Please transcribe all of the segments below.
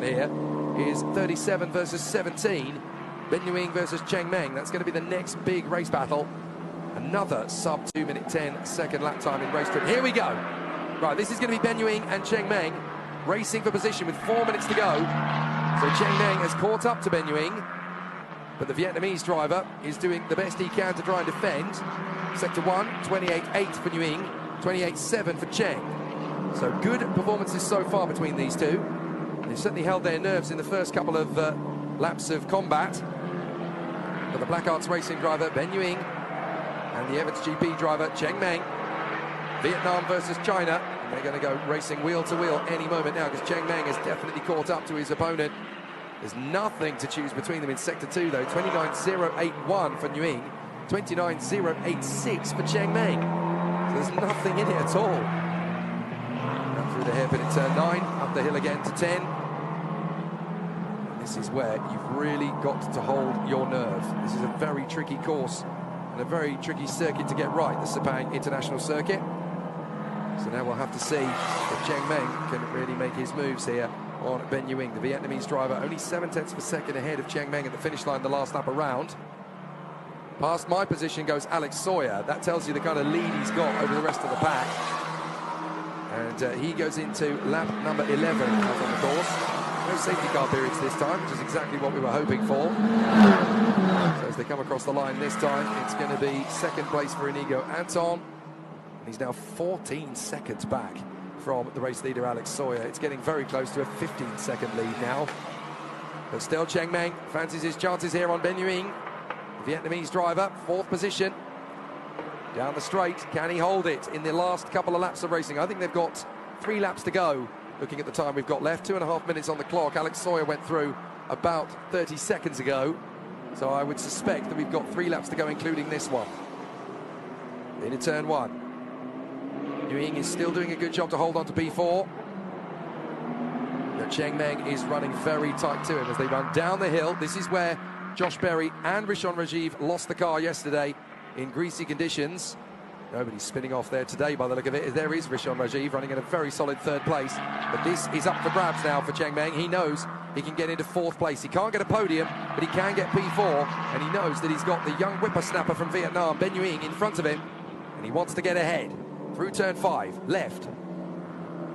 down here is 37 versus 17. Ben Ying versus Cheng Minh. That's going to be the next big race battle. Another sub 2 minute 10 second lap time in race 3. Here we go. Right, this is going to be Ben Ying and Cheng Minh racing for position with 4 minutes to go. So Cheng Minh has caught up to Ben Ying, but the Vietnamese driver is doing the best he can to try and defend. Sector 1, 28.8 for Ying, 28.7 for Cheng. So good performances so far between these two. They've certainly held their nerves in the first couple of laps of combat. But the Black Arts Racing driver, Ben Ying, and the Evans GP driver, Cheng Minh. Vietnam versus China. And they're going to go racing wheel to wheel any moment now, because Cheng Minh has definitely caught up to his opponent. There's nothing to choose between them in Sector 2, though. 29.081 for Ying, 29.086 for Cheng Minh. So there's nothing in it at all. Up through the hairpin at turn 9, up the hill again to 10. This is where you've really got to hold your nerve. This is a very tricky course and a very tricky circuit to get right, the Sepang International Circuit. So now we'll have to see if Cheng Minh can really make his moves here on Ben Ying. The Vietnamese driver only 0.7 of a second ahead of Cheng Minh at the finish line the last lap around. Past my position goes Alex Sawyer. That tells you the kind of lead he's got over the rest of the pack. And he goes into lap number 11 out on the course. No safety car periods this time, which is exactly what we were hoping for. So as they come across the line this time, it's going to be second place for Inigo Anton. And he's now 14 seconds back from the race leader Alex Sawyer. It's getting very close to a 15-second lead now. But still Cheng Minh fancies his chances here on Ben Ying. The Vietnamese driver, 4th position. Down the straight, can he hold it in the last couple of laps of racing? I think they've got 3 laps to go. Looking at the time we've got left, 2.5 minutes on the clock. Alex Sawyer went through about 30 seconds ago. So I would suspect that we've got 3 laps to go, including this one. Into turn 1. Ying is still doing a good job to hold on to P4. But Cheng Minh is running very tight to him as they run down the hill. This is where Josh Berry and Rishon Rajiv lost the car yesterday in greasy conditions. Nobody's spinning off there today by the look of it. There is Rishon Rajiv running in a very solid 3rd place. But this is up for grabs now for Cheng Minh. He knows he can get into 4th place. He can't get a podium, but he can get P4. And he knows that he's got the young whippersnapper from Vietnam, Ben Ying, in front of him. And he wants to get ahead. Through turn 5, left.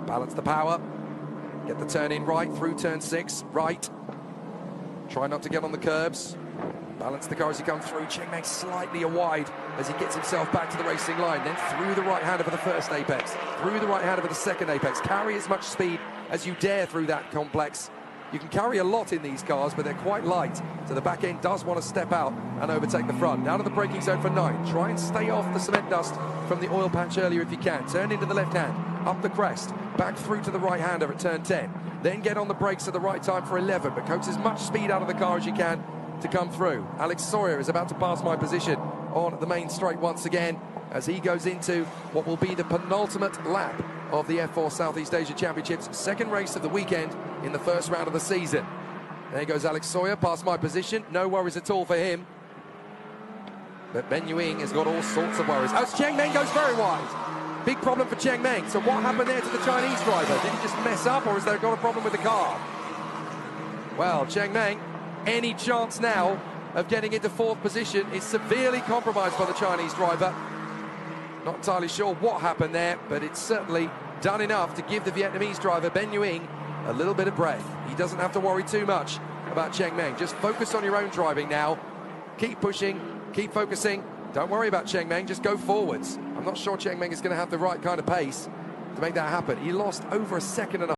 Balance the power. Get the turn in right. Through turn 6, right. Try not to get on the curbs. Balance the car as he comes through. Cheng Minh slightly wide as he gets himself back to the racing line. Then through the right-hander for the first apex. Through the right-hander for the second apex. Carry as much speed as you dare through that complex. You can carry a lot in these cars, but they're quite light. So the back end does want to step out and overtake the front. Now to the braking zone for 9. Try and stay off the cement dust from the oil patch earlier if you can. Turn into the left hand. Up the crest. Back through to the right-hander at turn 10. Then get on the brakes at the right time for 11. But coax as much speed out of the car as you can to come through. Alex Sawyer is about to pass my position on the main straight once again as he goes into what will be the penultimate lap of the F4 Southeast Asia Championships, 2nd race of the weekend in the 1st round of the season. There goes Alex Sawyer, past my position, no worries at all for him. But Ben Ying has got all sorts of worries. As Cheng Minh goes very wide. Big problem for Cheng Minh. So what happened there to the Chinese driver? Did he just mess up, or has there got a problem with the car? Well, Cheng Minh, any chance now of getting into 4th position is severely compromised by the Chinese driver. Not entirely sure what happened there, but it's certainly done enough to give the Vietnamese driver, Ben Ying, a little bit of breath. He doesn't have to worry too much about Cheng Minh. Just focus on your own driving now. Keep pushing, keep focusing. Don't worry about Cheng Minh, just go forwards. I'm not sure Cheng Minh is going to have the right kind of pace to make that happen. He lost over 1.5 seconds